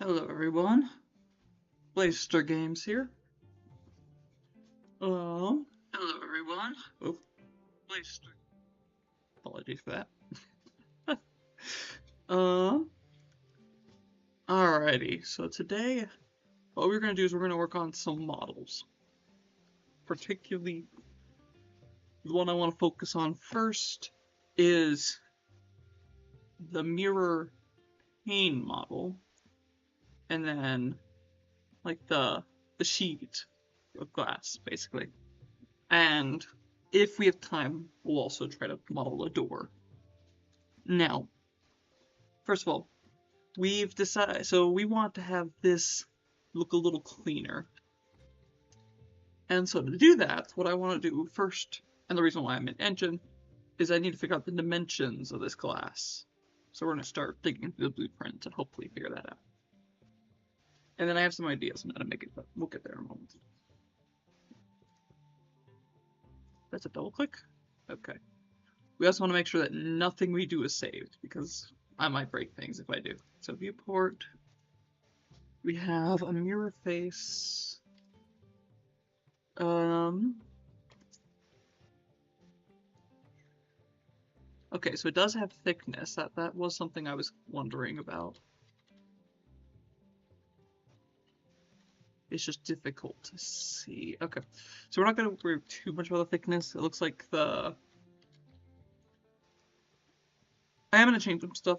Hello everyone, Blaster Games here. Hello everyone. Oh, Blaster. Apologies for that. um, Alrighty, so today what we're gonna do is we're gonna work on some models. Particularly, the one I want to focus on first is the mirror pane model, and then like the sheet of glass, basically. And if we have time, we'll also try to model a door. Now, first of all, we've decided, so we want to have this look a little cleaner. And so to do that, what I want to do first, and the reason why I'm in Engine, is I need to figure out the dimensions of this glass. So we're going to start digging through the blueprint and hopefully figure that out. And then I have some ideas on how to make it, but we'll get there in a moment. That's a double click? Okay. We also want to make sure that nothing we do is saved, because I might break things if I do. So viewport, we have a mirror face. Okay, so it does have thickness. That was something I was wondering about. It's just difficult to see. Okay, so we're not going to worry too much about the thickness. It looks like I am going to change some stuff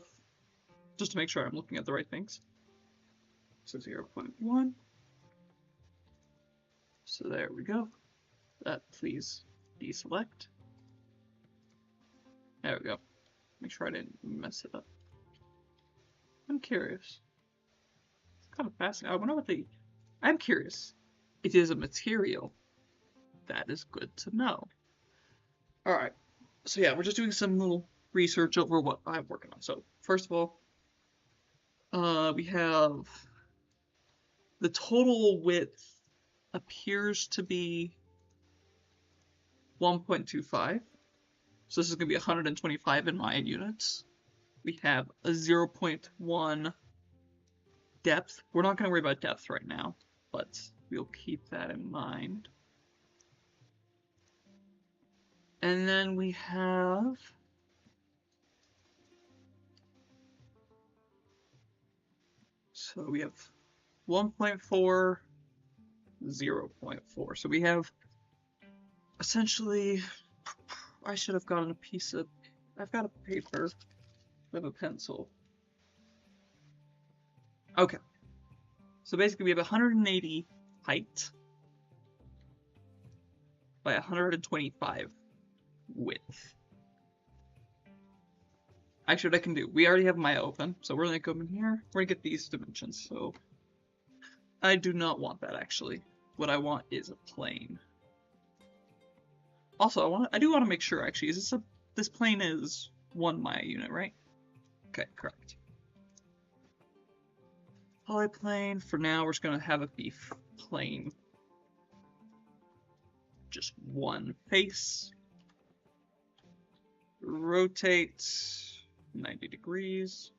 just to make sure I'm looking at the right things. So 0.1. So there we go. That please deselect. There we go. Make sure I didn't mess it up. I'm curious. It's kind of fascinating. I wonder what I'm curious. It is a material. That is good to know. Alright. So yeah, we're just doing some little research over what I'm working on. So first of all, we have the total width appears to be 1.25. So this is going to be 125 in my units. We have a 0.1 depth. We're not going to worry about depth right now, but we'll keep that in mind. And then we have so we have 1.4, 0.4. So we have essentially, I should have gotten a piece of, I've got a paper with a pencil. Okay. So basically we have 180 height by 125 width. Actually, what I can do, we already have Maya open, so we're gonna come in here, we're gonna get these dimensions, so I do not want that actually. What I want is a plane. Also, I do want to make sure actually, this plane is 1 Maya unit, right? Okay, correct. Polyplane, for now we're just gonna have it be plane. Just one face. Rotate 90 degrees.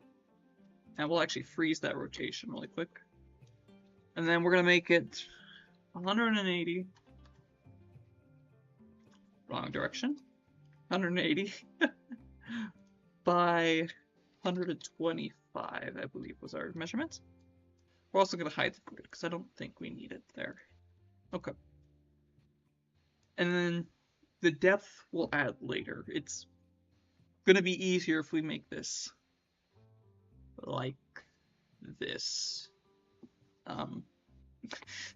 And we'll actually freeze that rotation really quick. And then we're gonna make it 180. Wrong direction. 180 by 125, I believe was our measurement. We're also gonna hide the grid because I don't think we need it there. Okay. And then the depth we'll add later. It's gonna be easier if we make this like this.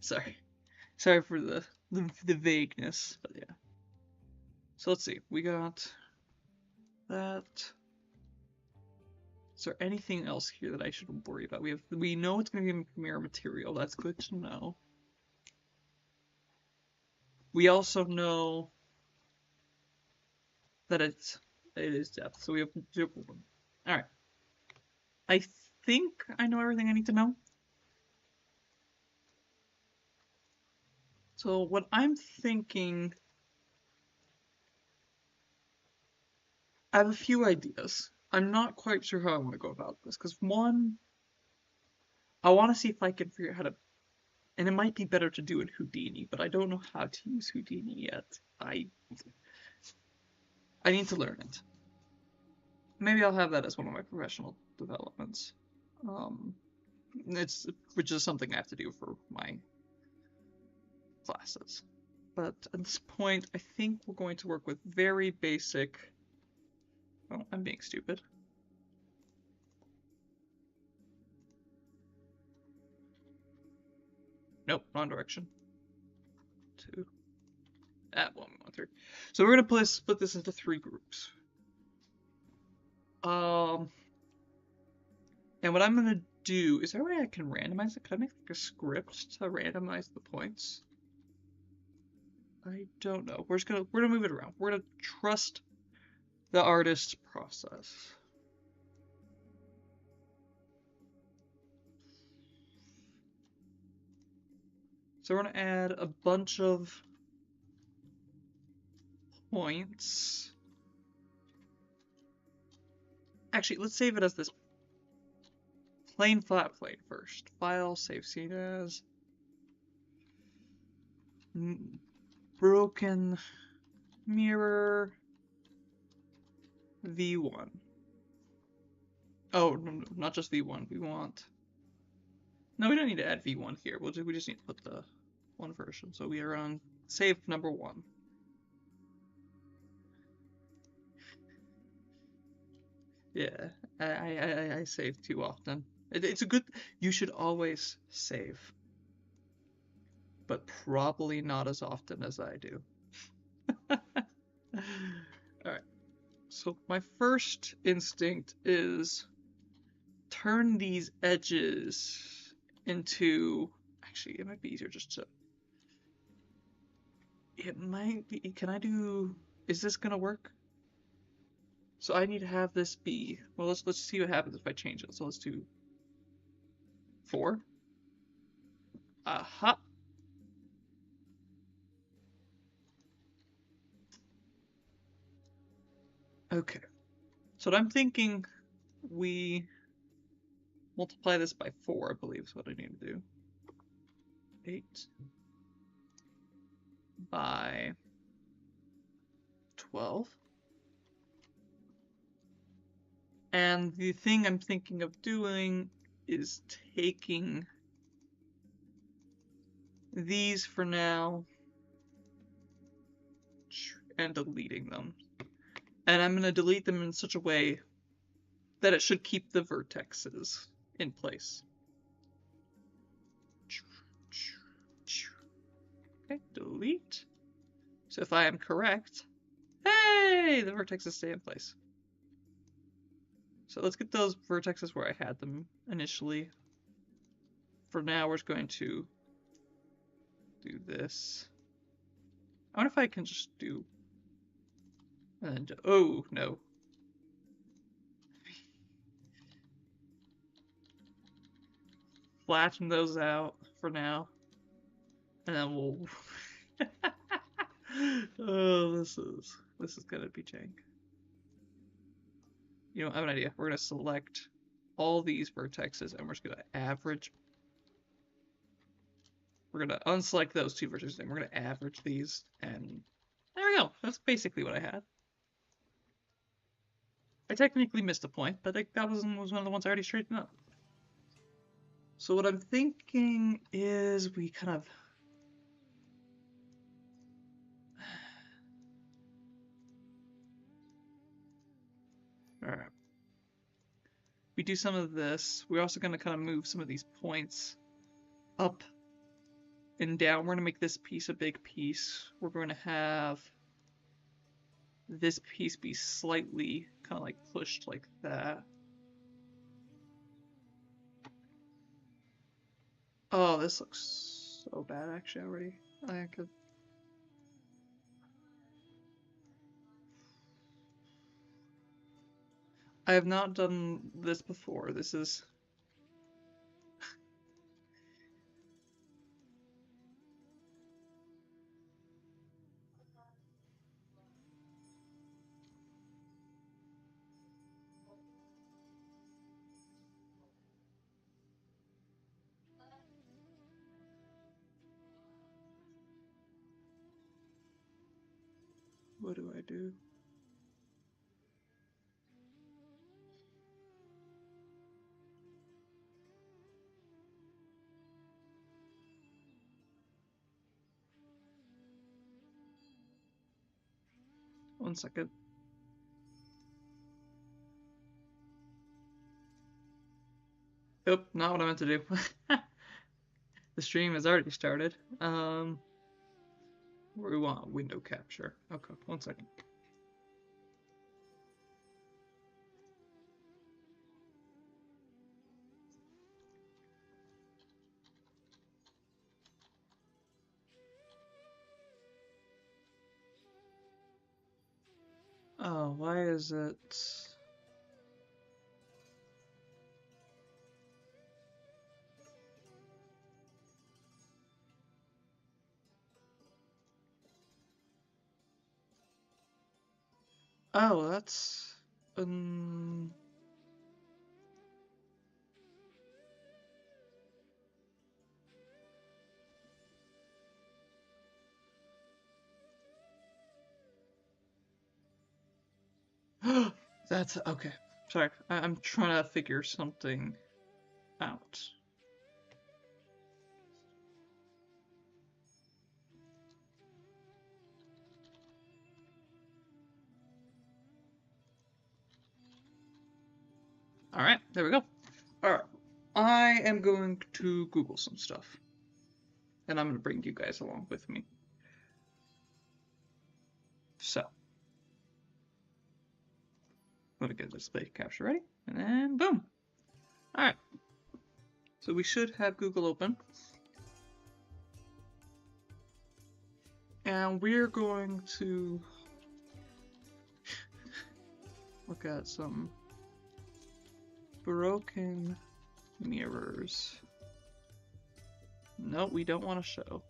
Sorry for the vagueness, but yeah. So let's see, we got that. Is there anything else here that I should worry about? We know it's gonna be a mirror material. That's good to know. We also know that it is depth. So we have 0.1. All right. I think I know everything I need to know. So what I'm thinking, I have a few ideas. I'm not quite sure how I want to go about this because one, I want to see if I can figure out how to, and it might be better to do in Houdini, but I don't know how to use Houdini yet. I need to learn it. Maybe I'll have that as one of my professional developments. Um, which is something I have to do for my classes. But at this point, I think we're going to work with very basic. Oh, I'm being stupid. Nope, wrong direction. 2. That one we went through. So we're gonna split this into 3 groups. And what I'm gonna do, is there a way I can randomize it? Can I make like a script to randomize the points? I don't know. We're gonna move it around. We're gonna trust the artist process. So we're gonna add a bunch of points. Actually, let's save it as this plain flat plane first. File, save scene as broken mirror V1. Oh, no, not just V1. We want. No, we don't need to add V1 here. We just need to put the one version. So we are on save number 1. Yeah, I save too often. It's a good. You should always save, but probably not as often as I do. Alright, so my first instinct is turn these edges into. Actually, it might be easier just to. It might be. Can I do. Is this gonna work? So I need to have this be. Well, let's see what happens if I change it. So let's do 4. Aha. Okay. So what I'm thinking, we multiply this by 4, I believe is what I need to do. 8 by 12. And the thing I'm thinking of doing is taking these for now and deleting them. And I'm going to delete them in such a way that it should keep the vertexes in place. Okay, delete. So if I am correct, hey, the vertexes stay in place. So let's get those vertexes where I had them initially. For now, we're just going to do this. I wonder if I can just do. And oh no. Flatten those out for now, and then we'll. Oh, this is gonna be jank. You know, I have an idea. We're gonna select all these vertexes, and we're just gonna average. We're gonna unselect those 2 vertexes, and we're gonna average these, and there we go. That's basically what I had. I technically missed a point, but that was one of the ones I already straightened up. So what I'm thinking is we kind of. Alright. We do some of this. We're also going to kind of move some of these points up and down. We're going to make this piece a big piece. We're going to have this piece be slightly kind of like pushed like that. Oh, this looks so bad actually already. I could. I have not done this before. This is. What do I do? One second. Nope, not what I meant to do. The stream has already started. We want window capture. Okay, one second. Oh, why is it? Oh, that's that's okay. Sorry, I'm trying to figure something out. All right, there we go. All right, I am going to Google some stuff, and I'm going to bring you guys along with me. So, I'm going to get the display capture ready, and then boom. All right. So we should have Google open. And we're going to look at some broken mirrors. No, we don't want to show.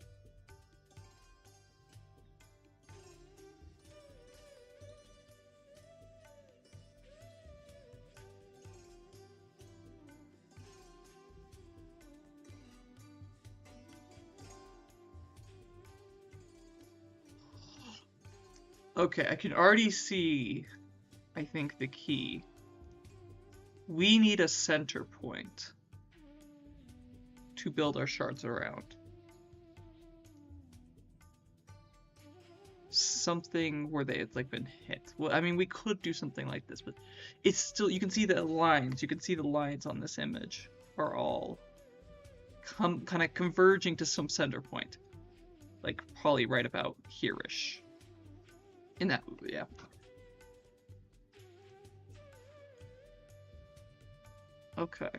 Okay, I can already see, I think, the key. We need a center point to build our shards around. Something where they had like been hit. Well, I mean, we could do something like this, but it's still, you can see the lines. You can see the lines on this image are all kind of converging to some center point. Like probably right about here-ish. In that movie, yeah. Okay.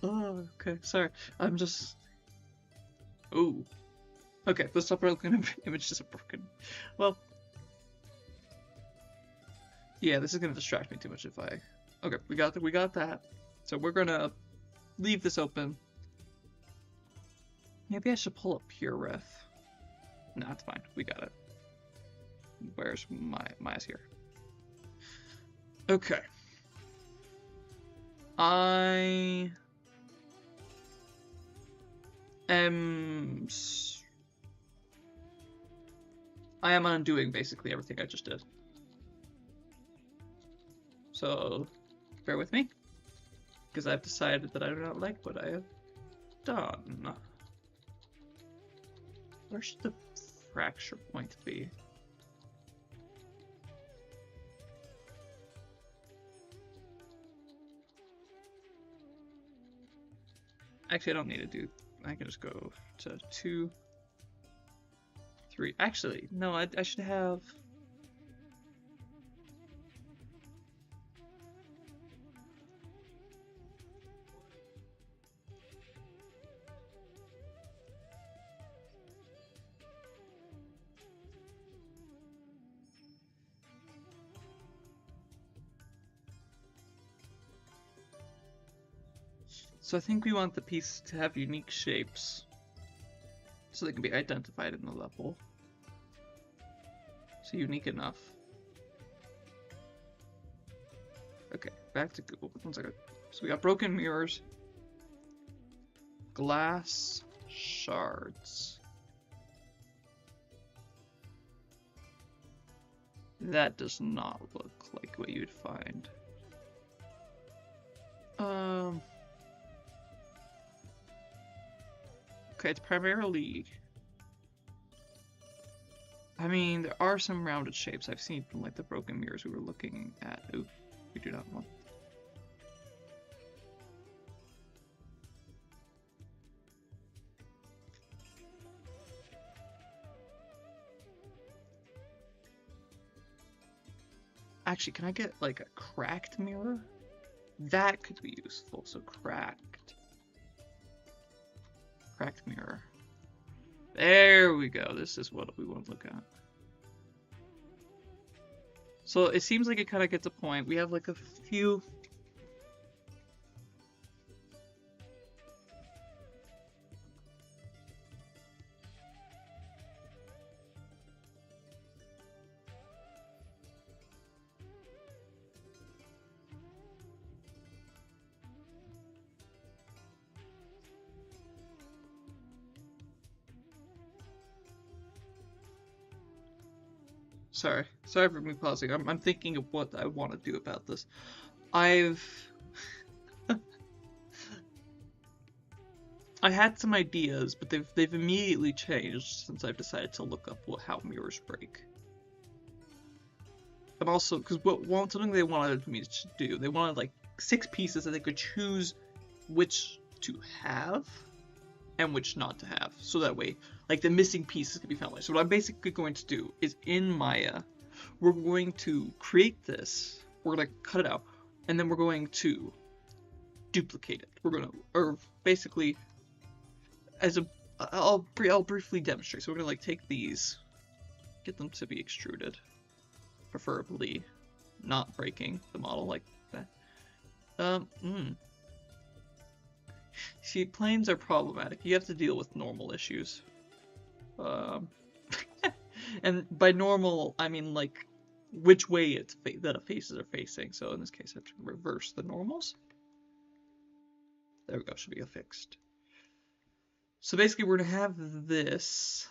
Oh, okay. Sorry. I'm just... Ooh. Okay, the stop broken image is broken. Well... Yeah, this is gonna distract me too much if I... Okay, we got that. So we're gonna leave this open. Maybe I should pull up pure ref. No, it's fine. We got it. Where's Maya's here? Okay. I am undoing basically everything I just did. So bear with me, because I've decided that I do not like what I have done. Where should the fracture point be? Actually, I don't need to do... I can just go to 2, 3... Actually, no, I should have... So I think we want the piece to have unique shapes, so they can be identified in the level. So unique enough. Okay, back to Google. 1 second. So we got broken mirrors, glass shards. That does not look like what you'd find. Okay, it's primarily... I mean, there are some rounded shapes I've seen from like the broken mirrors we were looking at. Ooh, we do not want. Actually, can I get like a cracked mirror? That could be useful. So cracked mirror. There we go. This is what we want to look at. So it seems like it kind of gets a point. We have like a few... Sorry for me pausing. I'm thinking of what I want to do about this. I had some ideas, but they've immediately changed since I've decided to look up how mirrors break. And also, because something they wanted me to do, they wanted like 6 pieces that they could choose which to have and which not to have, so that way, like, the missing pieces can be found. So what I'm basically going to do is in Maya, we're going to create this, we're going to cut it out, and then we're going to duplicate it. We're going to, or basically, I'll briefly demonstrate. So we're going to like take these, get them to be extruded, preferably not breaking the model like that. See, planes are problematic. You have to deal with normal issues. And by normal, I mean like which way that faces are facing. So in this case, I have to reverse the normals. There we go. Should be fixed. So basically, we're gonna have this,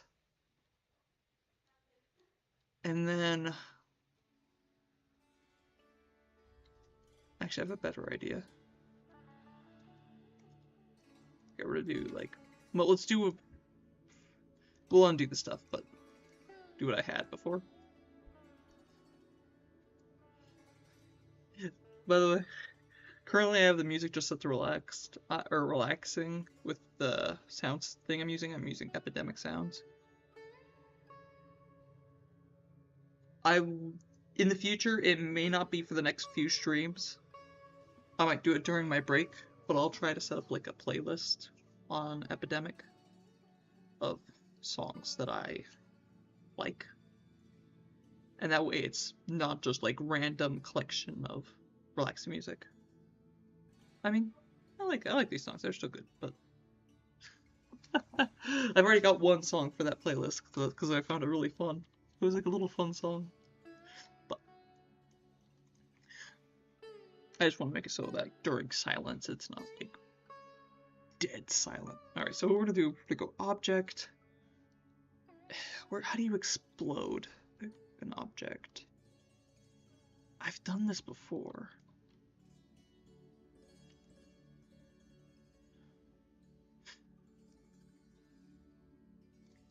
and then actually, I have a better idea. We're gonna do like, well, let's do we'll undo the stuff, but do what I had before. By the way, currently I have the music just set to relaxing with the sounds thing I'm using. I'm using Epidemic Sounds. In the future, it may not be for the next few streams. I might do it during my break, but I'll try to set up like a playlist on Epidemic of songs that I like. And that way it's not just like random collection of relaxing music. I mean, I like these songs. They're still good, but I've already got one song for that playlist because I found it really fun. It was like a little fun song. But I just want to make it so that during silence it's not like dead silent. Alright, so what we're gonna do, we're gonna go object. How do you explode an object? I've done this before.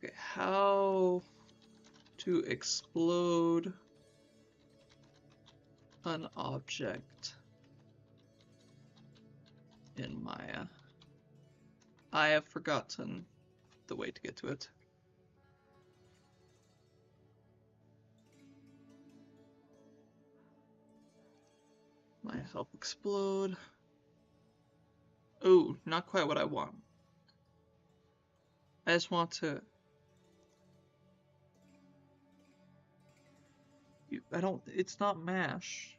Okay, how to explode an object in Maya. I have forgotten the way to get to it. Maya help explode. Oh, not quite what I want. I just want to... it's not mash.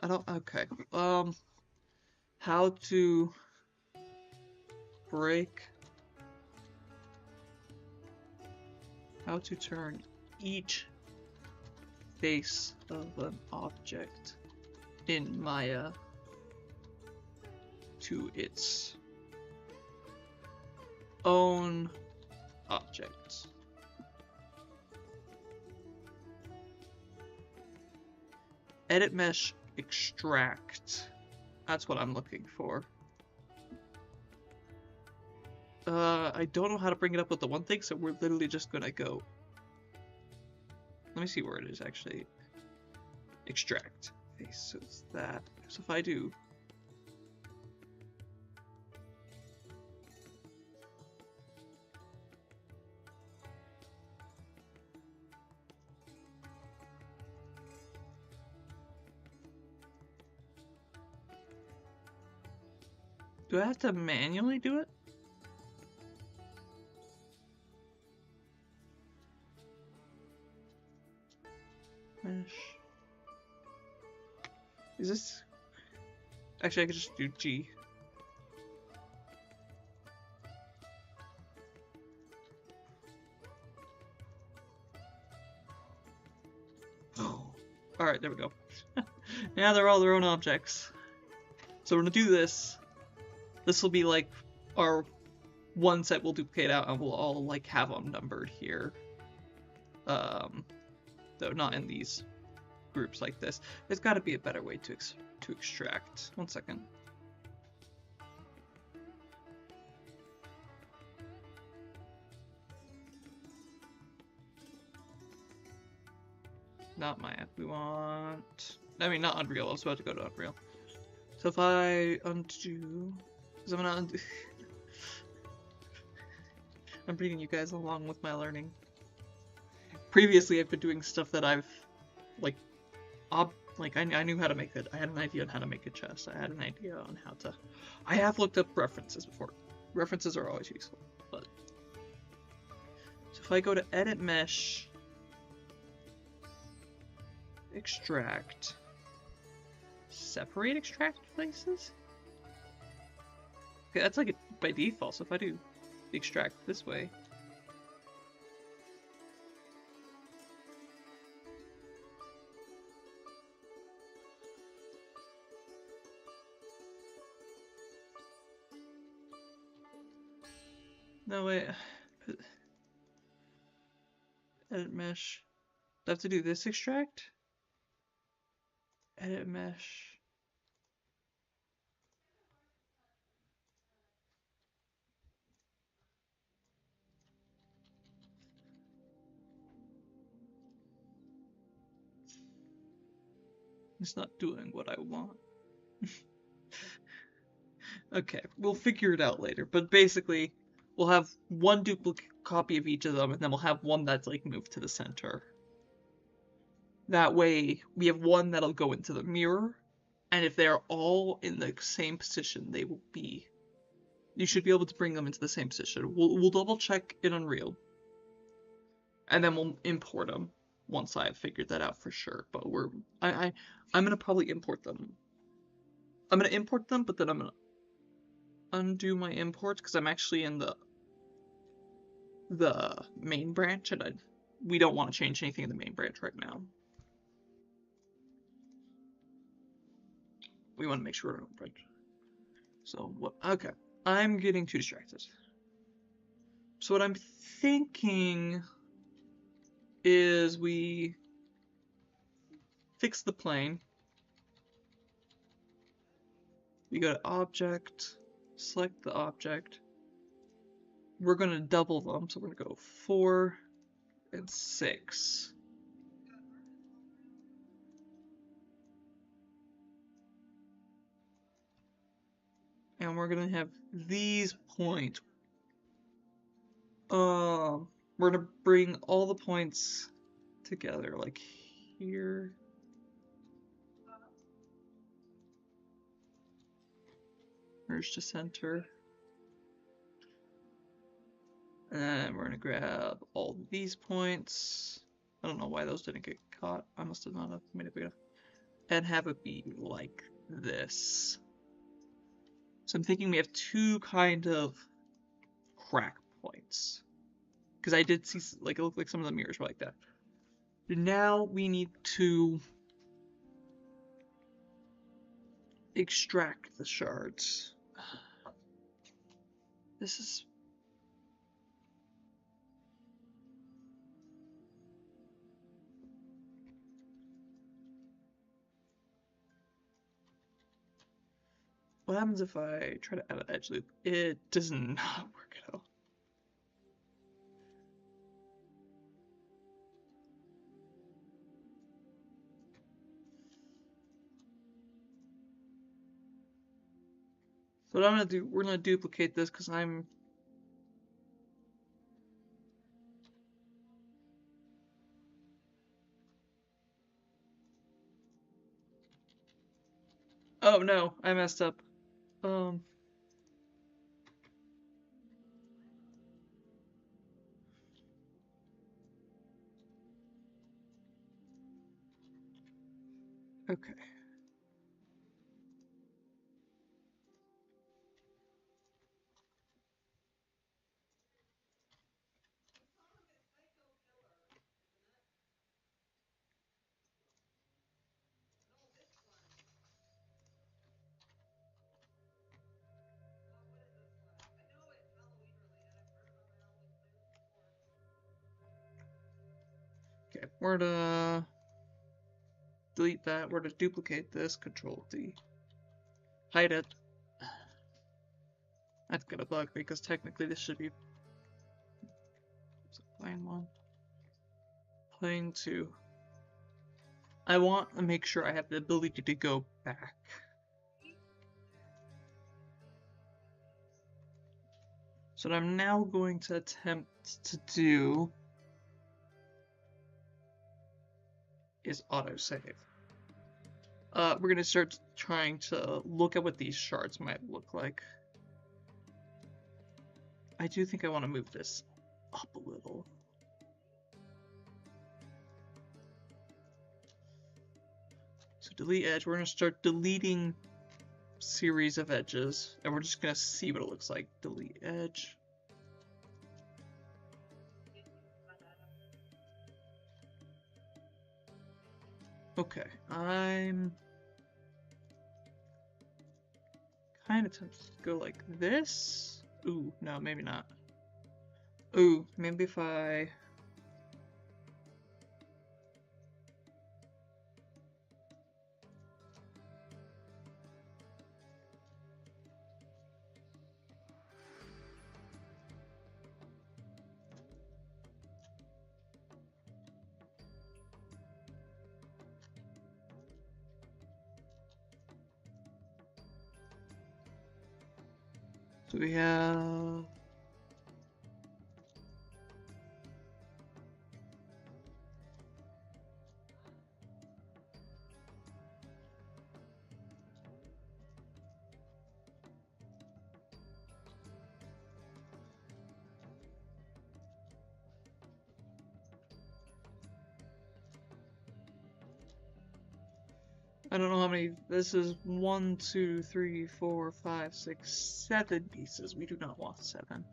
Okay. How to break, how to turn each face of an object in Maya to its own object. Edit mesh extract. That's what I'm looking for. I don't know how to bring it up with the one thing, so we're literally just gonna go. Let me see where it is actually. Extract. Okay, so it's that. So if I do. Do I have to manually do it? Mesh. Is this... Actually, I could just do G. Oh. Alright, there we go. Now they're all their own objects. So we're gonna do this. This will be like our one set we'll duplicate out and we'll all like have them numbered here. Though not in these groups like this. There's got to be a better way to extract. 1 second. Not my app. We want... I mean, not Unreal. I was about to go to Unreal. So if I undo... Because I'm gonna undo... I'm bringing you guys along with my learning. Previously, I've been doing stuff that I've... I knew how to make it. I had an idea on how to make a chest. I had an idea on how to... I have looked up references before. References are always useful, but... So if I go to Edit Mesh... Extract... Separate extract places? Okay, that's like by default, so if I do extract this way... No, wait. Edit mesh. Do I have to do this extract? Edit mesh. It's not doing what I want. Okay, we'll figure it out later, but basically, we'll have one duplicate copy of each of them, and then we'll have one that's like moved to the center. That way, we have one that'll go into the mirror, and if they're all in the same position, they will be... You should be able to bring them into the same position. We'll double check in Unreal, and then we'll import them once I've figured that out for sure. But I'm gonna probably import them. I'm gonna import them, but then I'm gonna undo my imports because I'm actually in the main branch, and we don't want to change anything in the main branch right now. We want to make sure we're in branch. So what? Okay, I'm getting too distracted. So what I'm thinking is we fix the plane. We go to Object, select the object. We're going to double them, so we're going to go 4 and 6. And we're going to have these points. We're going to bring all the points together, like here. Merge to center. And then we're going to grab all these points. I don't know why those didn't get caught. I must have not made it big enough. And have it be like this. So I'm thinking we have two kind of crack points. Because I did see, like, it looked like some of the mirrors were like that. Now we need to extract the shards. This is... What happens if I try to add an edge loop? It does not work at all. So what I'm gonna do, we're gonna duplicate this because I'm... Oh no, I messed up. Okay. Okay, we're to delete that. We're to duplicate this. Control D. Hide it. That's gonna bug me because technically this should be plane 1, plane 2. I want to make sure I have the ability to go back. So what I'm now going to attempt to do is autosave. We're going to start trying to look at what these shards might look like. I do think I want to move this up a little. So delete edge, we're going to start deleting series of edges, and we're just going to see what it looks like. Delete edge. Okay, I'm kind of tempted to go like this. Ooh, no, maybe not. Ooh, maybe if I... So we have... I don't know how many, this is 1, 2, 3, 4, 5, 6, 7 pieces. We do not want 7.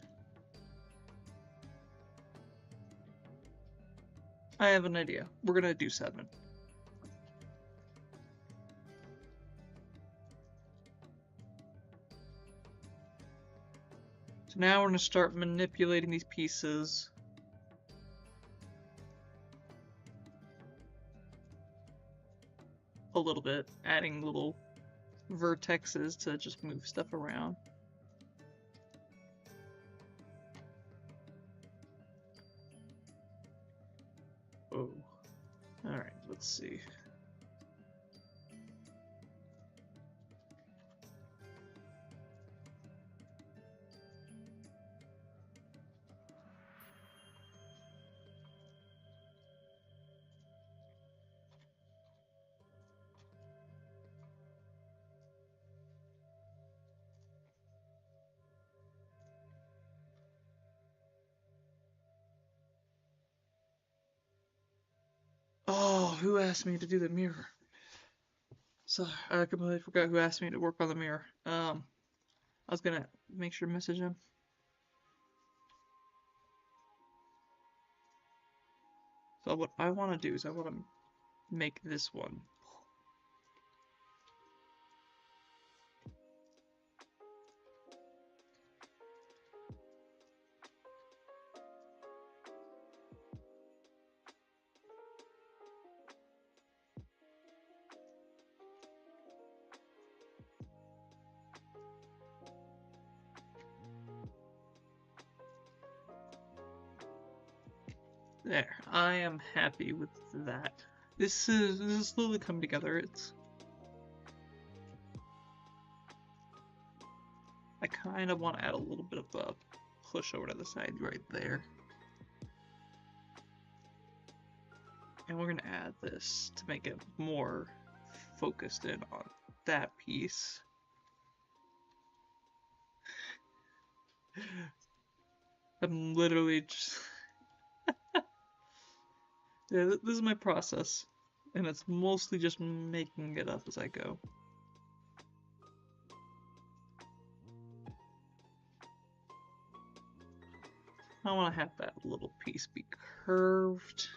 I have an idea. We're gonna do 7. So now we're gonna start manipulating these pieces. A little bit, adding little vertexes to just move stuff around. Oh. Alright, let's see. Oh, who asked me to do the mirror? So I completely forgot who asked me to work on the mirror. I was gonna make sure to message him. So what I want to do is I want to make this one. There, I am happy with that. This is slowly coming together. I kind of want to add a little bit of a push over to the side right there. And we're going to add this to make it more focused in on that piece. I'm literally just... yeah, this is my process. And it's mostly just making it up as I go. I want to have that little piece be curved.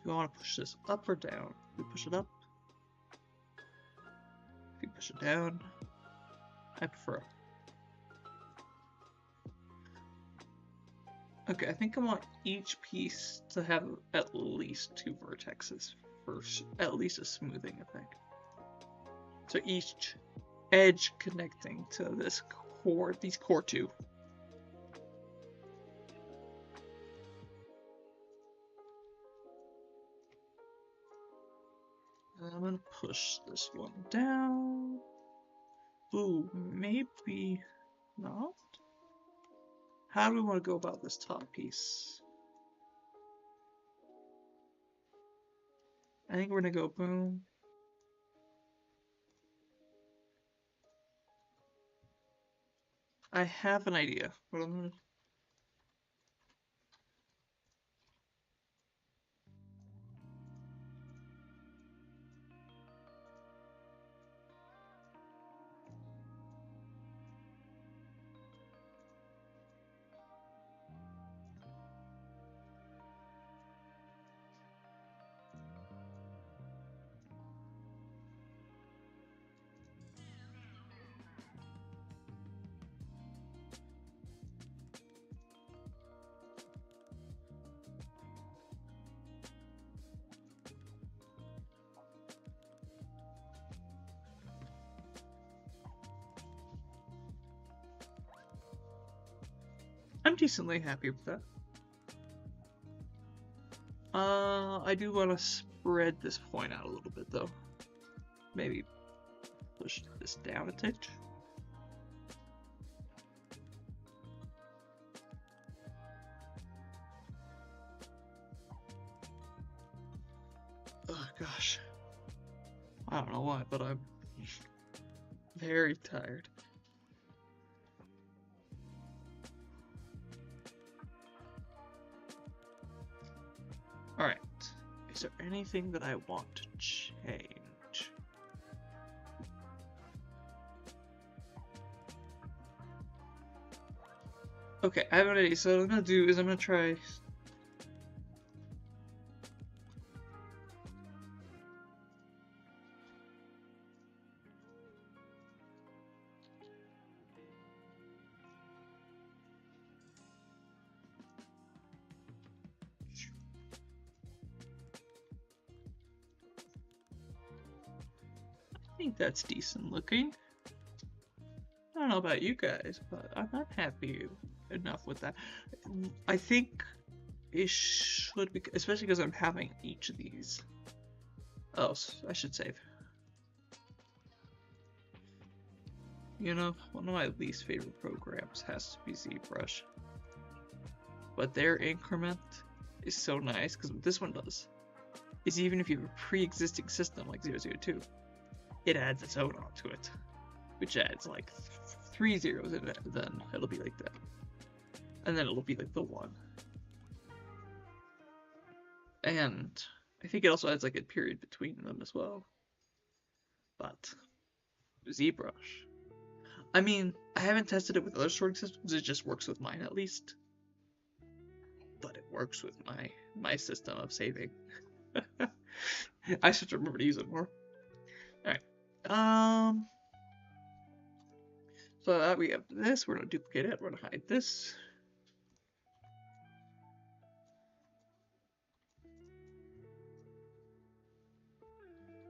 Do I want to push this up or down? We push it up. If you push it down, I prefer up. Okay, I think I want each piece to have at least 2 vertexes for at least a smoothing effect. So each edge connecting to this core, these core 2. And I'm gonna push this one down. Ooh, maybe not. How do we want to go about this top piece? I think we're gonna go boom. I have an idea, but I'm gonna... I'm decently happy with that. I do want to spread this point out a little bit though. Maybe push this down a touch. Oh gosh. I don't know why, but I'm very tired. Alright. Is there anything that I want to change? Okay, I have an idea. So what I'm gonna do is I'm gonna try... I think that's decent looking. I don't know about you guys, but I'm not happy enough with that. I think it should be, especially because I'm having each of these. Oh, I should save. You know, one of my least favorite programs has to be ZBrush. But their increment is so nice, because what this one does is even if you have a pre-existing system like 002, it adds its own onto it, which adds like 3 zeros in it, then it'll be like that. And then it'll be like the 1. And I think it also adds like a period between them as well. But ZBrush. I mean, I haven't tested it with other sorting systems, it just works with mine at least. But it works with my system of saving. I should remember to use it more. Alright. So we have this, we're gonna duplicate it, we're gonna hide this.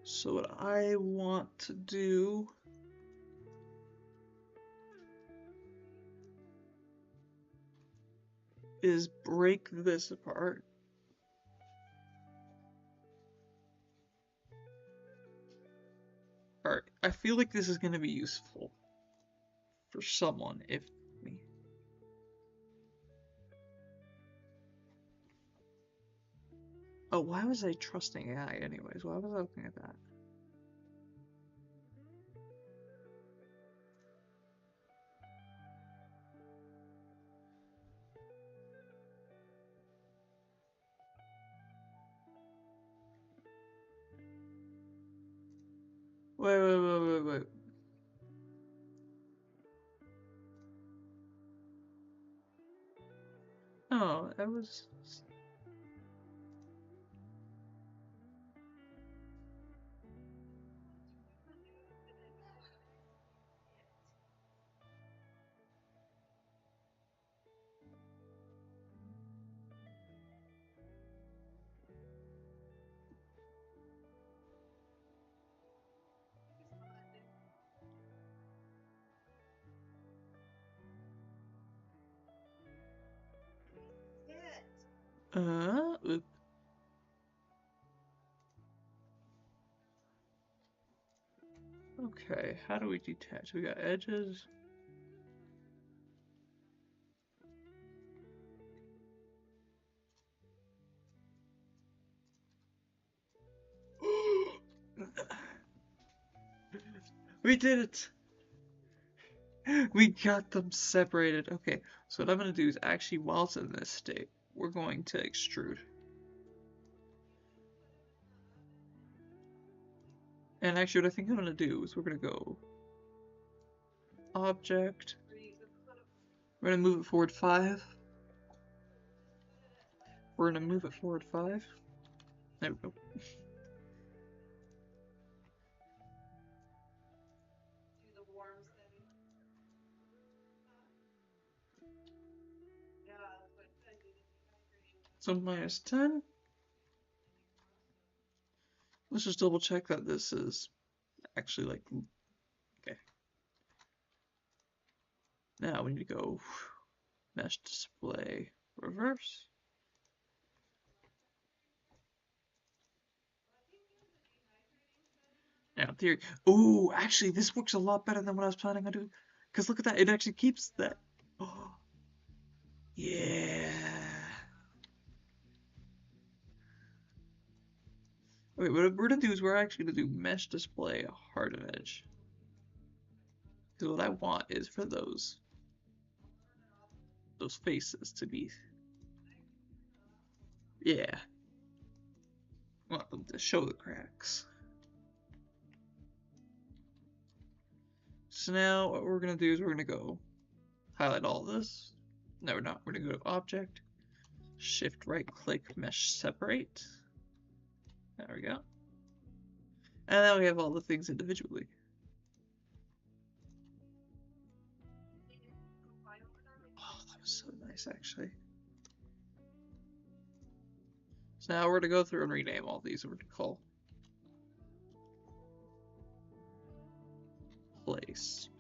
So what I want to do is break this apart. Alright, I feel like this is going to be useful for someone, if me. Oh, why was I trusting AI anyways? Why was I looking at that? Wait. Oh, that was... Oop. Okay, how do we detach? We got edges. We did it! We got them separated. Okay, so what I'm going to do is actually, while it's in this state, we're going to extrude. And actually, what I think I'm going to do is we're going to go object. We're going to move it forward 5. We're going to move it forward 5. There we go. So -10. Let's just double check that this is actually like, okay. Now we need to go mesh display reverse. Now in theory, ooh, actually this works a lot better than what I was planning on doing. Because look at that, it actually keeps that. Oh, yeah. Okay, what we're gonna do is we're actually gonna do mesh display hard edge. Because what I want is for those faces to be, yeah. I want them to show the cracks. So now what we're gonna do is we're gonna go highlight all this. No, we're not. We're gonna go to object, shift right click, mesh separate. There we go. And now we have all the things individually. Oh, that was so nice, actually. So now we're going to go through and rename all these. We're going to call placed.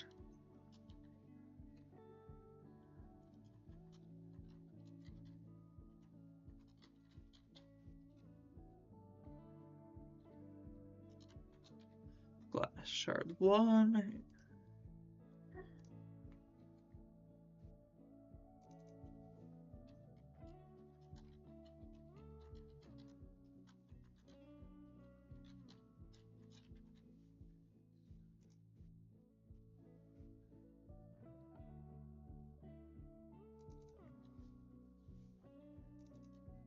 Glass shard 1.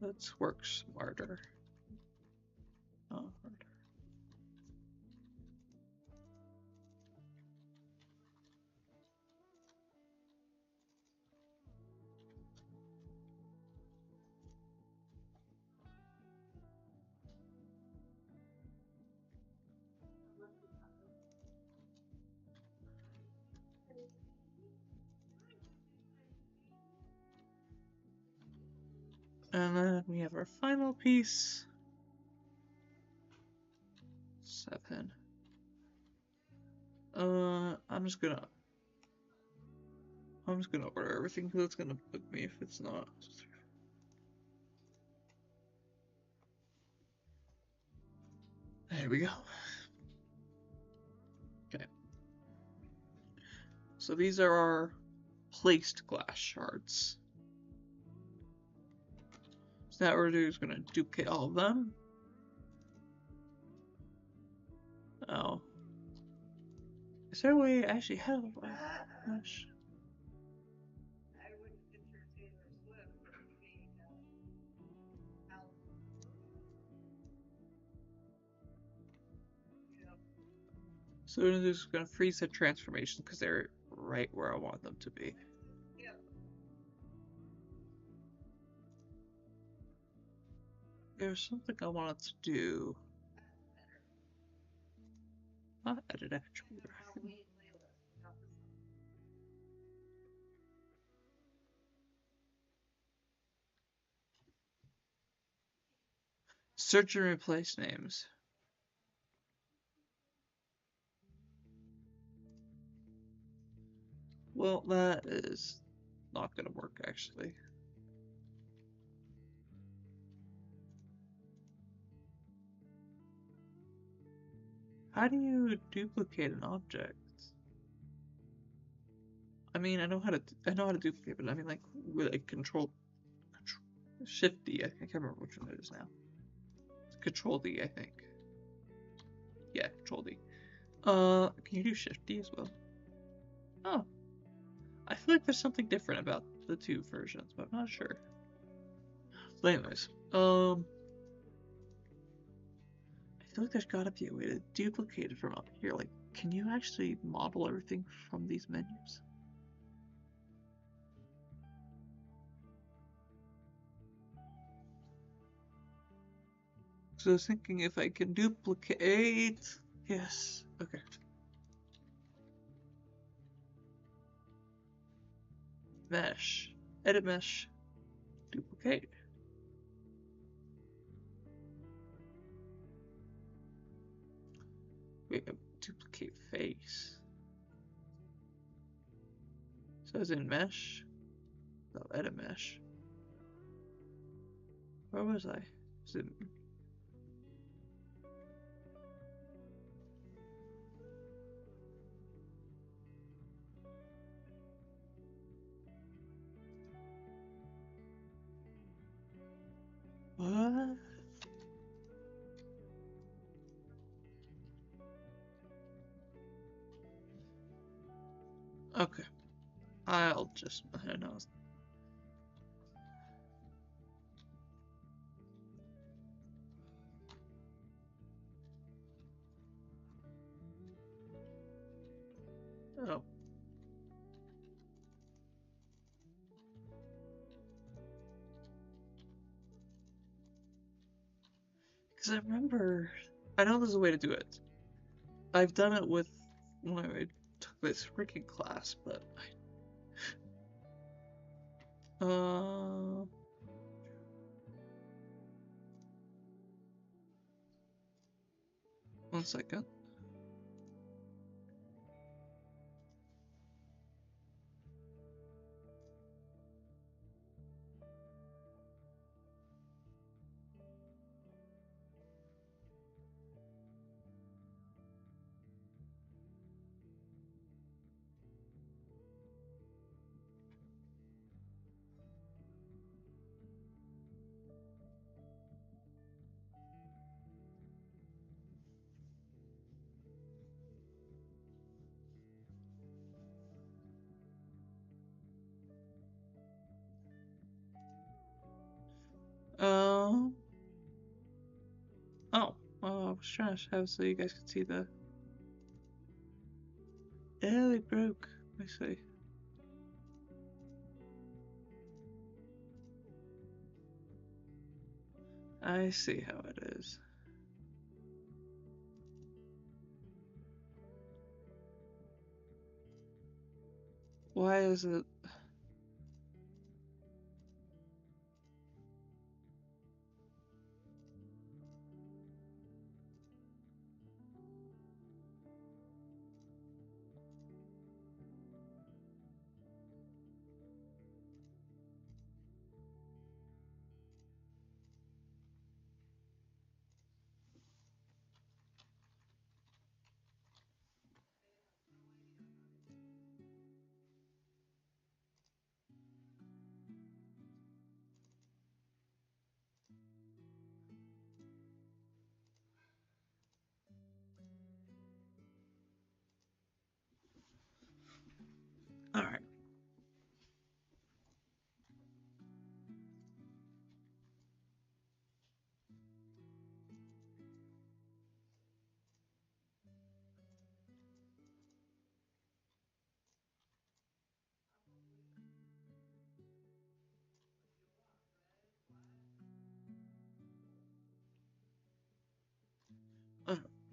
Let's work smarter. Oh, harder. And then we have our final piece. 7. I'm just gonna order everything because it's gonna bug me if it's not. There we go. Okay. So these are our placed glass shards. So now what we're going to do is going to duplicate all of them. Oh. Is there a way I actually have gosh. So we're just going to freeze the transformations because they're right where I want them to be. There's something I wanted to do. Not edit attribute. Search and replace names. Well, that is not going to work actually. How do you duplicate an object? I mean, I know how to duplicate, but I mean, like, with a control Shift D. I can't remember which one it is now. It's Control D, I think. Yeah, Control D. Can you do Shift D as well? Oh, I feel like there's something different about the two versions, but I'm not sure. But anyways, I feel like there's gotta be a way to duplicate it from up here. Like, can you actually model everything from these menus? So I was thinking if I can duplicate... Yes, okay. Mesh. Edit mesh. Duplicate. Wait, duplicate face. So it's in mesh. No, edit mesh. Where was I? Is it... What? Okay. I'll just... I don't know. Oh. Because I remember... I know there's a way to do it. I've done it with... when I took this freaking class, but... One second. Um... Oh. I was trying to have so you guys could see the... Yeah, they broke. I see. I see how it is. Why is it...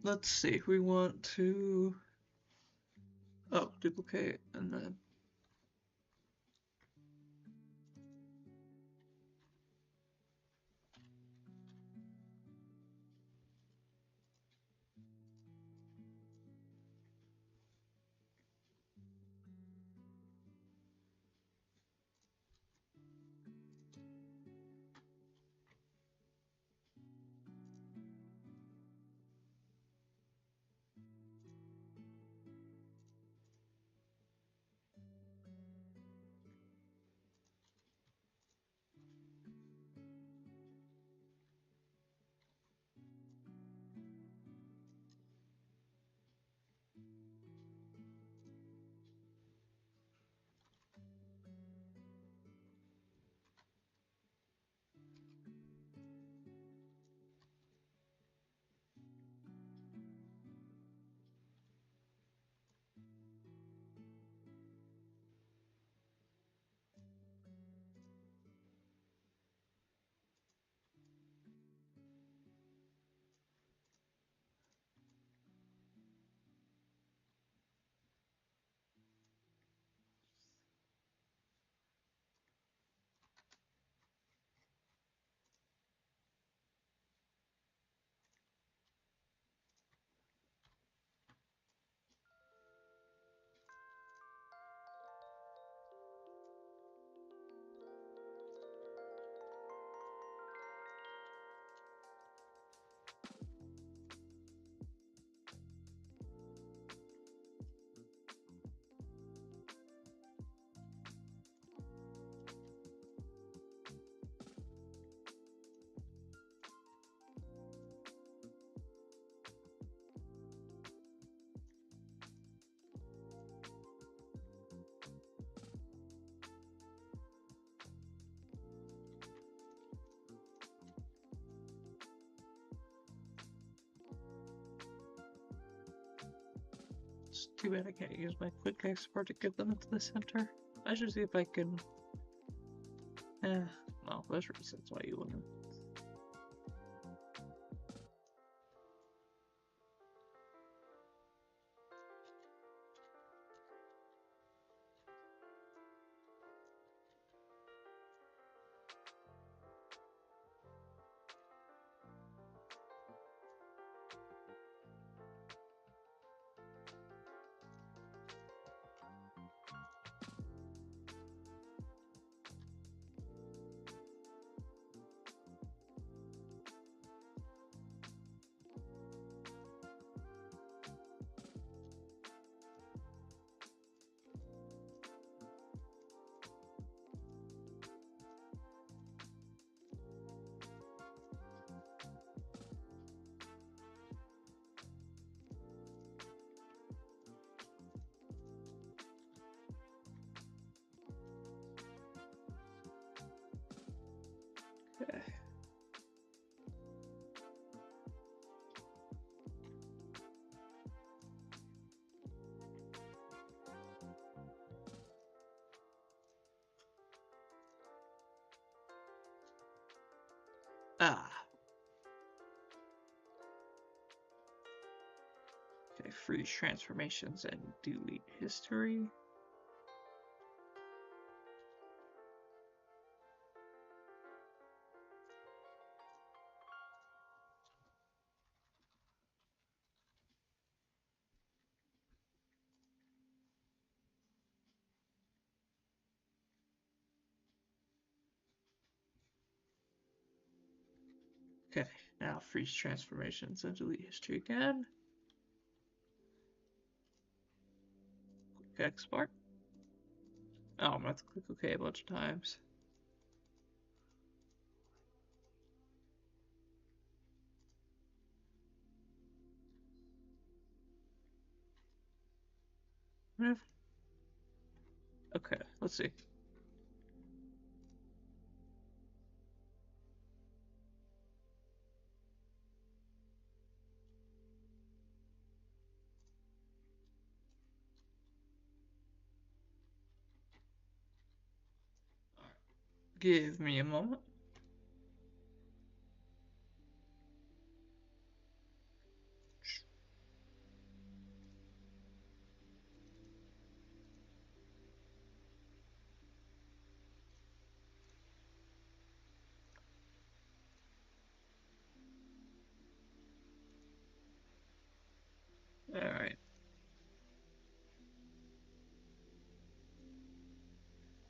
let's see, we want to, oh, duplicate, and then it's too bad I can't use my quick export to get them into the center. I should see if I can, well, there's reasons why you wouldn't. Okay. Ah. Okay, freeze transformations and delete history. Okay, now freeze transformations and delete history again. Quick export. Oh, I'm gonna have to click OK a bunch of times. Okay, let's see. Give me a moment. Alright.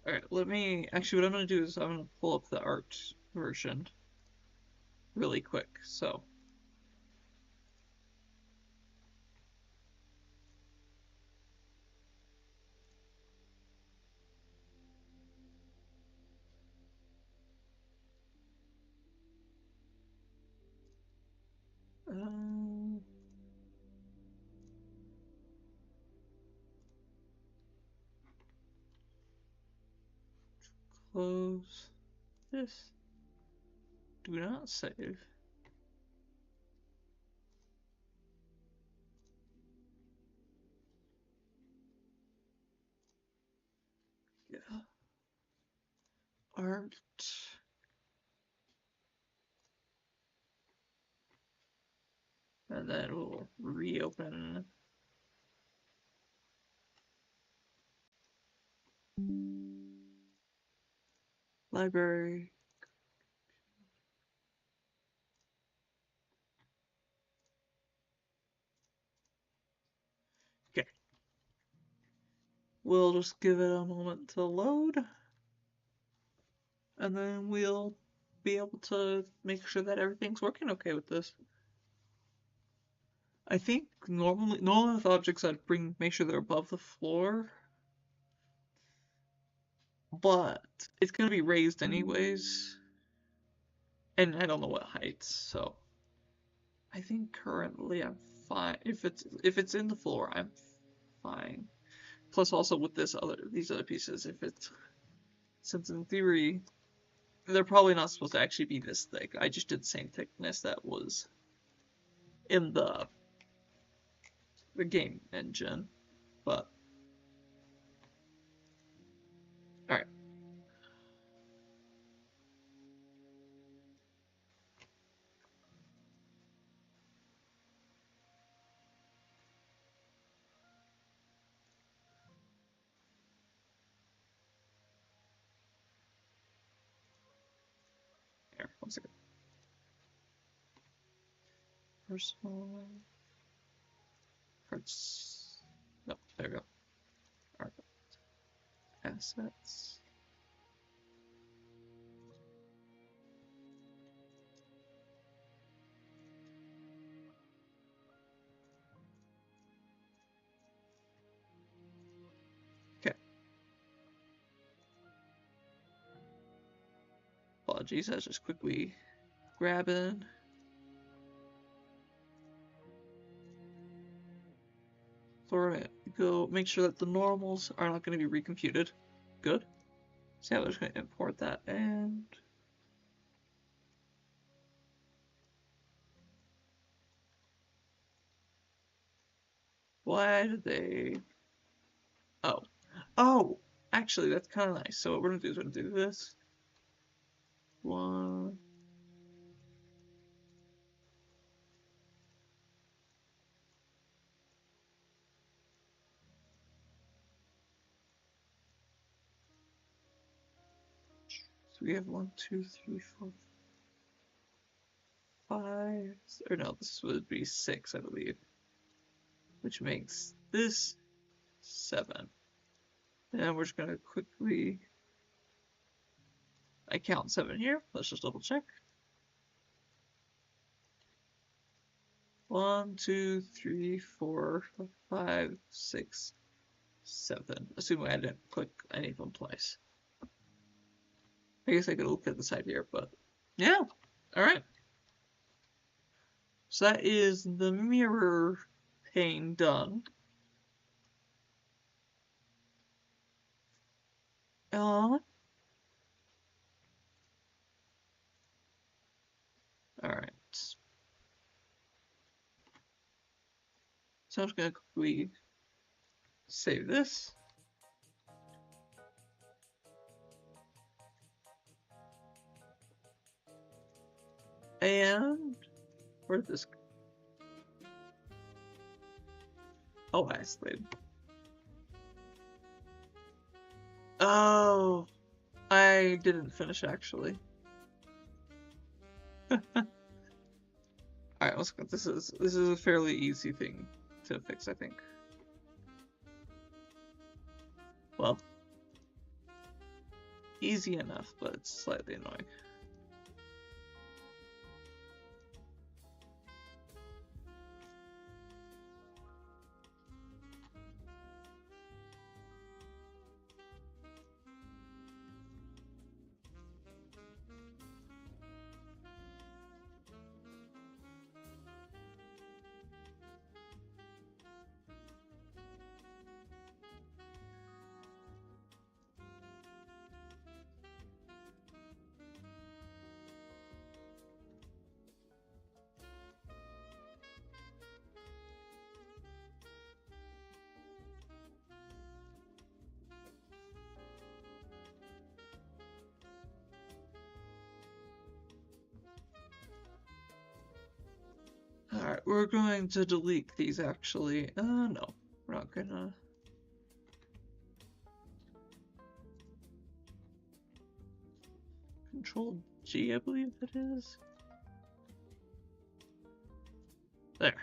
Alright, let me... Actually, what I'm going to do is I'm going to pull up the art version really quick, so... close this. Do not save. Yeah. Art. And then we'll reopen. Library. Okay. We'll just give it a moment to load. And then we'll be able to make sure that everything's working okay with this. I think normally with objects I'd make sure they're above the floor. But it's gonna be raised anyways. And I don't know what heights, so I think currently I'm fine. If it's in the floor, I'm fine. Plus also with these other pieces, since in theory they're probably not supposed to actually be this thick. I just did the same thickness that was in the game engine, but alright. Here, 1 second. Personal parts. No, there we go. Alright. Assets. Okay. Apologies, I was just quickly grabbing. So we're gonna go make sure that the normals are not going to be recomputed. Good. So yeah, we're just going to import that and why did they... Oh, actually that's kind of nice. So what we're going to do is we're going to do this. One. So we have 1, 2, 3, 4, 5, or no, this would be 6, I believe. Which makes this 7. And we're just gonna quickly... I count 7 here. Let's just double check. 1, 2, 3, 4, 5, 6, 7. Assuming I didn't click any of them twice. I guess I could look at the side here, but yeah. Alright. So that is the mirror pane done. Alright. So I'm just gonna quickly save this. And where did this go? Oh, isolated. Oh, I didn't finish actually. Alright, let's go. This is a fairly easy thing to fix, I think. Well, easy enough, but it's slightly annoying. Alright, we're going to delete these actually. No, we're not gonna. Control G, I believe it is. There.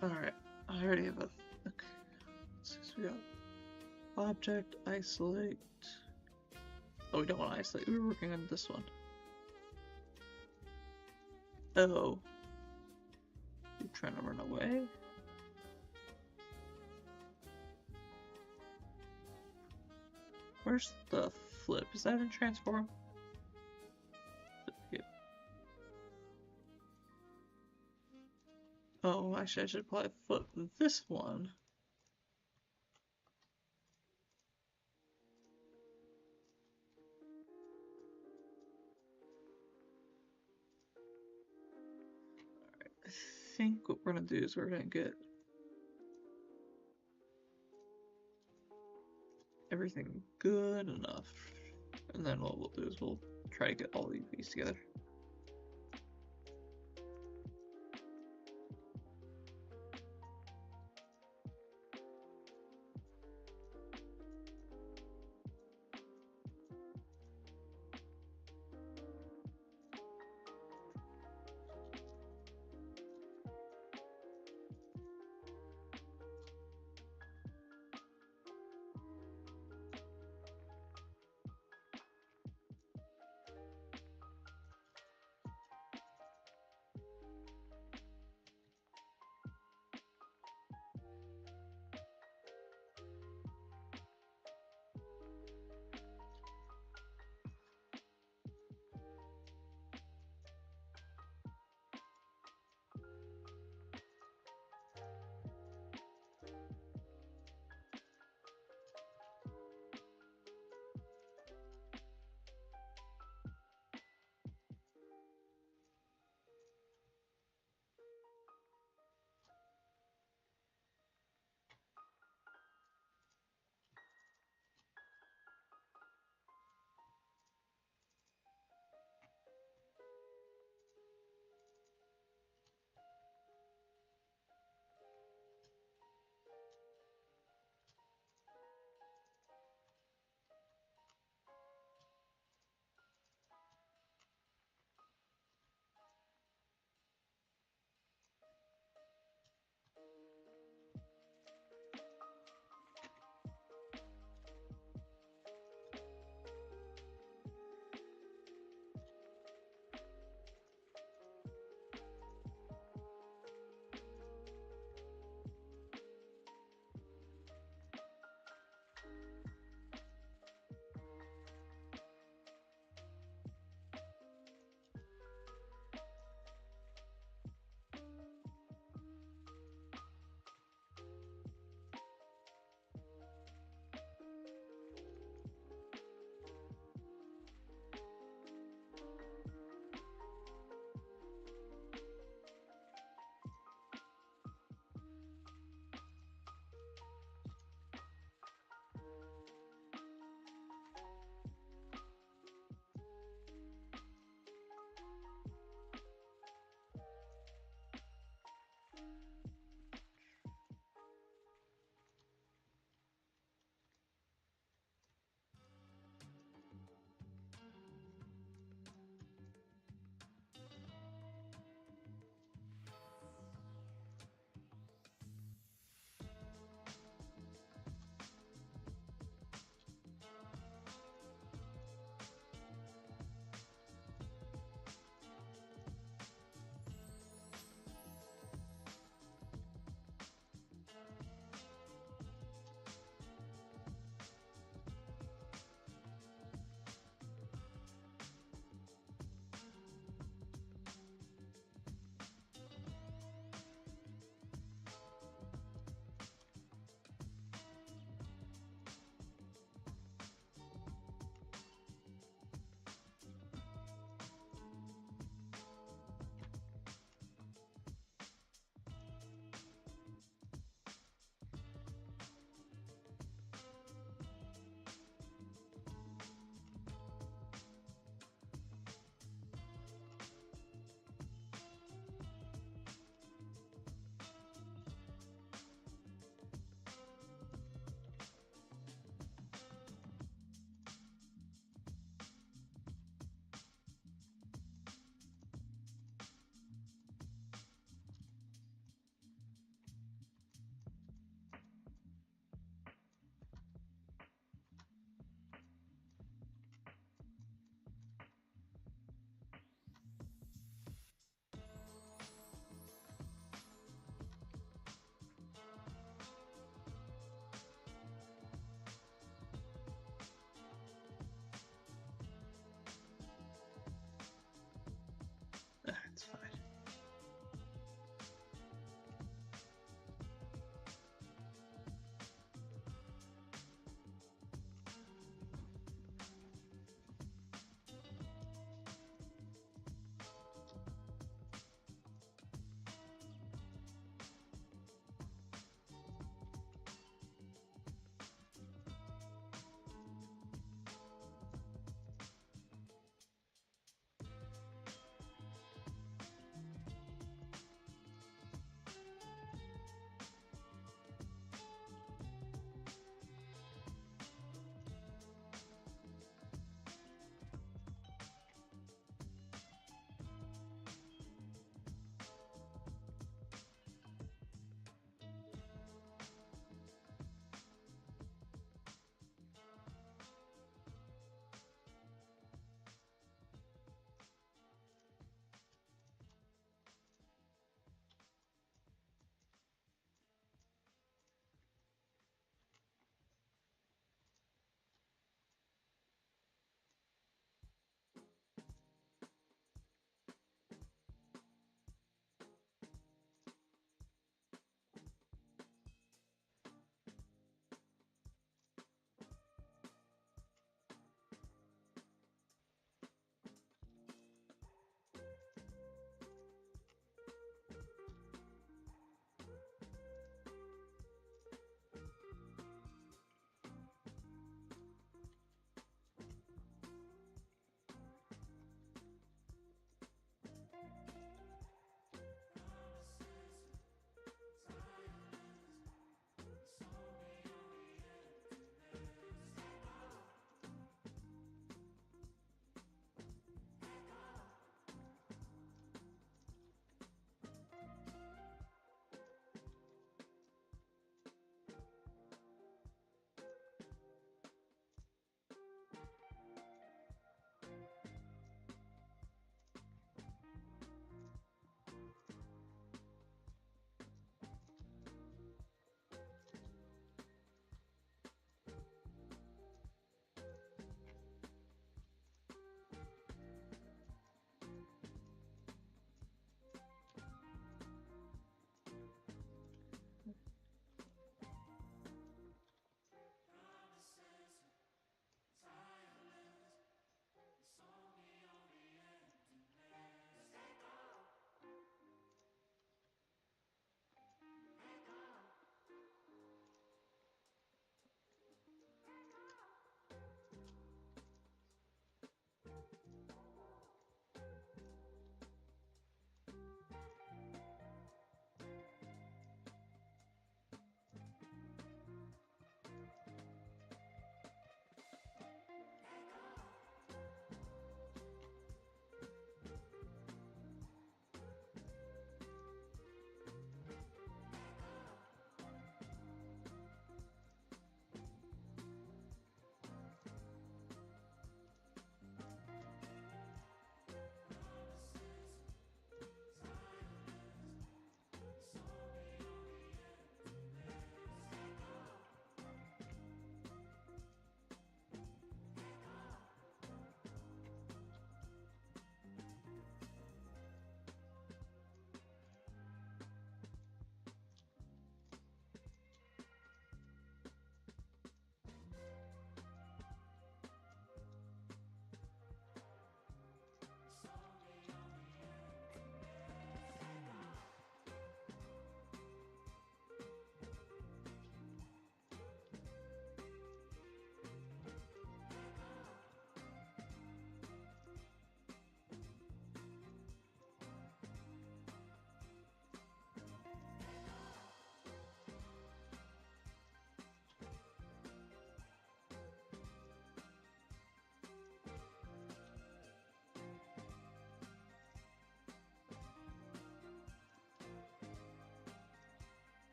Alright, I already have a. Okay. So we got object, isolate. Oh, we don't want to isolate. We were working on this one. Oh. You're trying to run away? Where's the flip? Is that in transform? Yeah. Oh, actually, I should probably flip this one. Alright, I think what we're gonna do is we're gonna get everything good enough. And then what we'll do is we'll try to get all these together.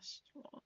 last one.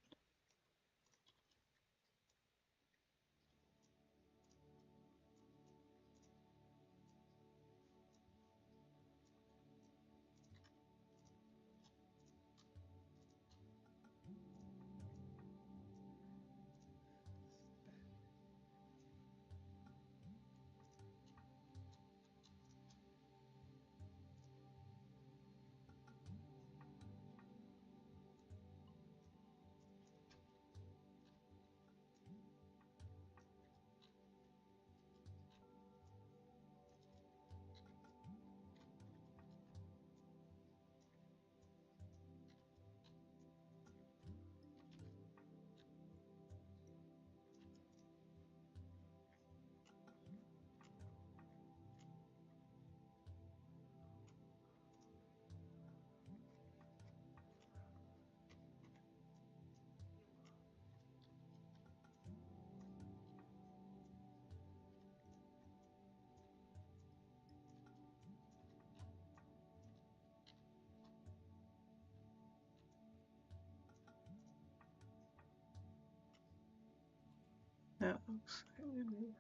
That looks slightly more.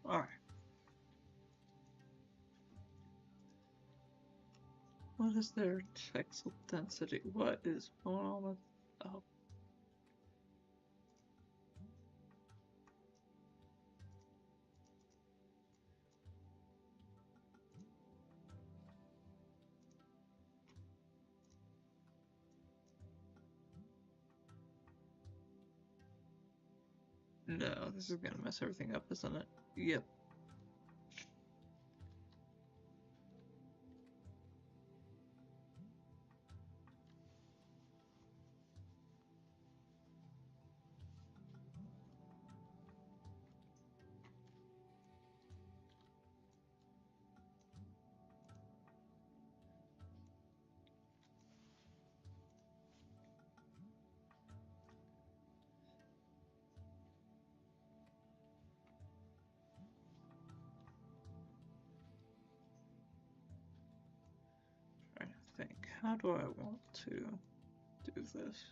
Alright. What is their pixel density? What is going on with... Oh. No, this is gonna mess everything up, isn't it? Yep. Trying to think, how do I want to do this?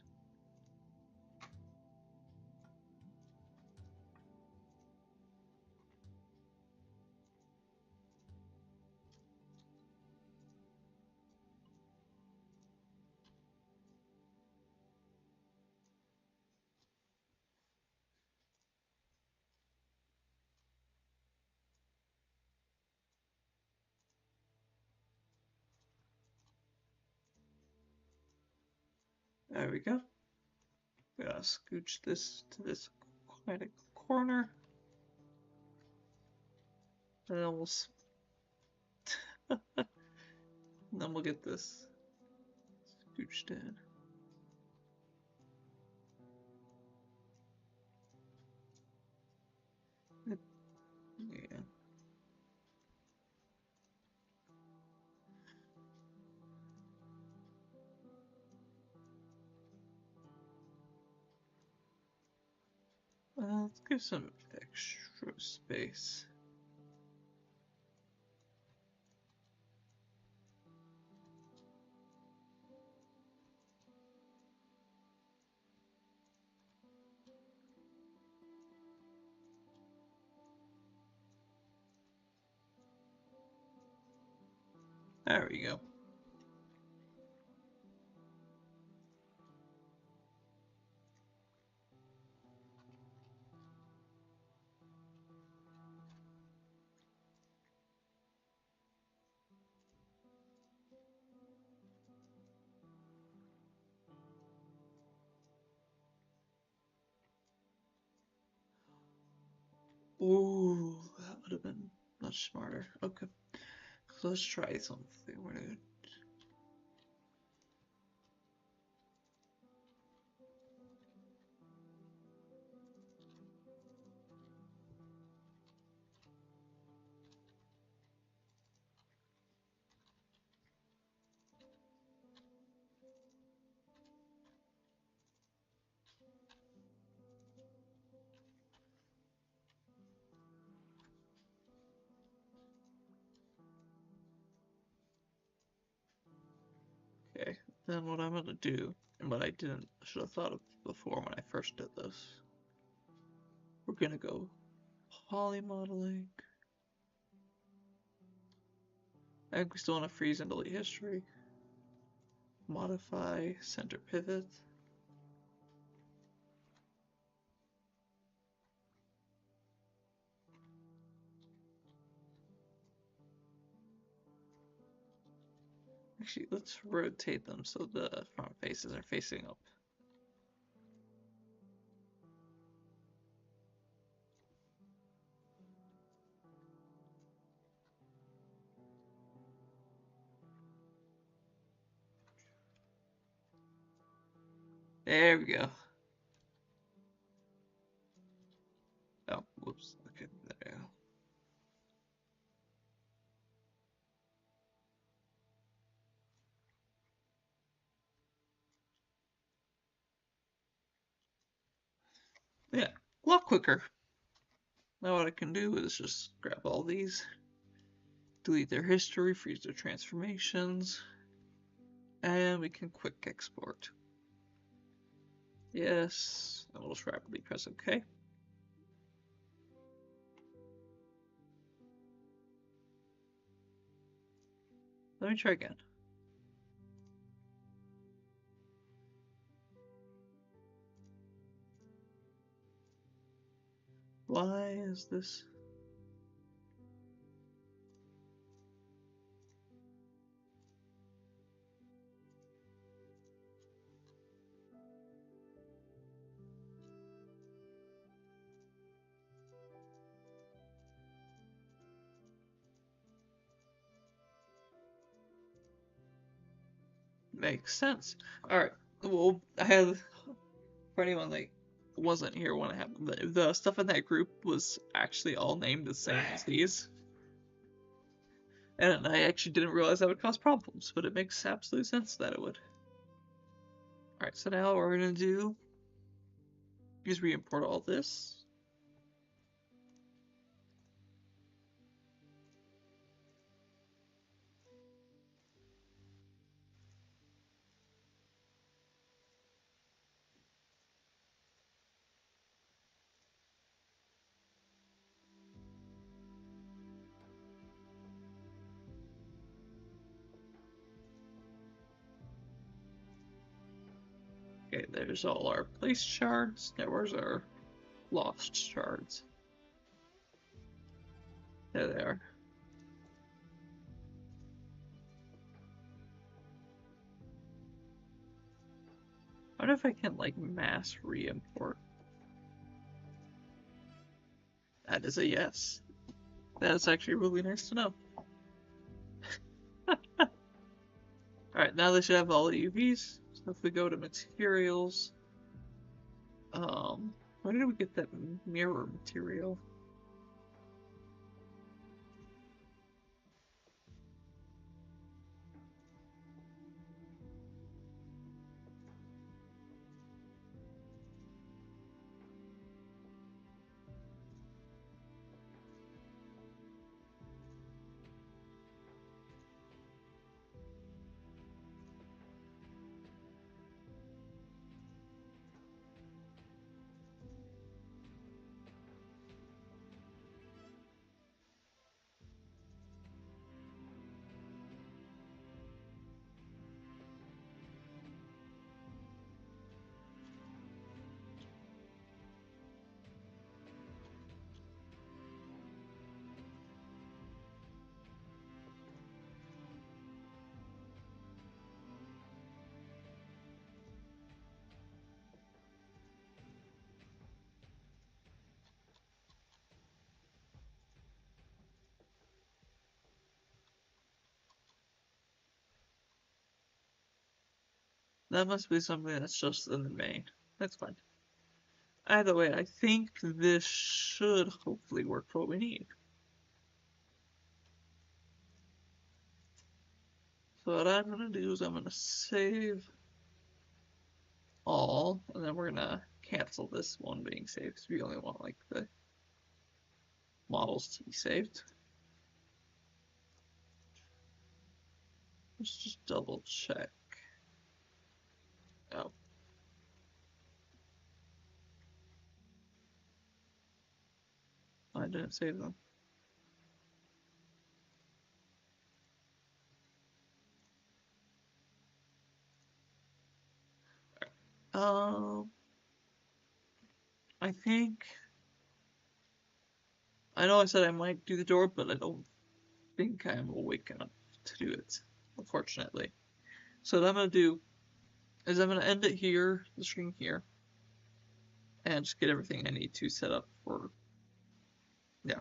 There we go. We gotta scooch this to this quite a corner. And then we'll and then we'll get this scooched in. Yeah. Let's give some extra space. There we go. Ooh, that would have been much smarter. Okay, so let's try something. We're gonna... Okay, then what I'm gonna do, and what I should have thought of before when I first did this, we're gonna go poly modeling. I think we still want to freeze and delete history. Modify center pivot. Actually, let's rotate them so the front faces are facing up. There we go. Oh, whoops. Okay, there we go. Yeah, a lot quicker. Now what I can do is just grab all these, delete their history, freeze their transformations, and we can quick export. Yes, and we'll just rapidly press OK. Let me try again. Why is this? Makes sense. Alright, well, I had, for anyone that wasn't here when it happened, the stuff in that group was actually all named the same as these. And I actually didn't realize that would cause problems, but it makes absolute sense that it would. Alright, so now what we're going to do is re-import all this. Okay, there's all our place shards. Now where's our lost shards? There they are. I wonder if I can, like, mass re-import. That is a yes. That's actually really nice to know. Alright, now they should have all the UVs. So if we go to materials, where did we get that mirror material? That must be something that's just in the main. That's fine. Either way, I think this should hopefully work for what we need. So what I'm going to do is I'm going to save all, and then we're going to cancel this one being saved because we only want like the models to be saved. Let's just double check. Oh. I didn't save them. I think I know I said I might do the door, but I don't think I'm awake enough to do it, unfortunately. So what I'm gonna do is I'm gonna end it here, the stream here, and just get everything I need to set up for, yeah.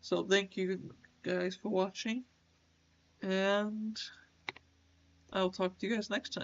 So thank you guys for watching, and I'll talk to you guys next time.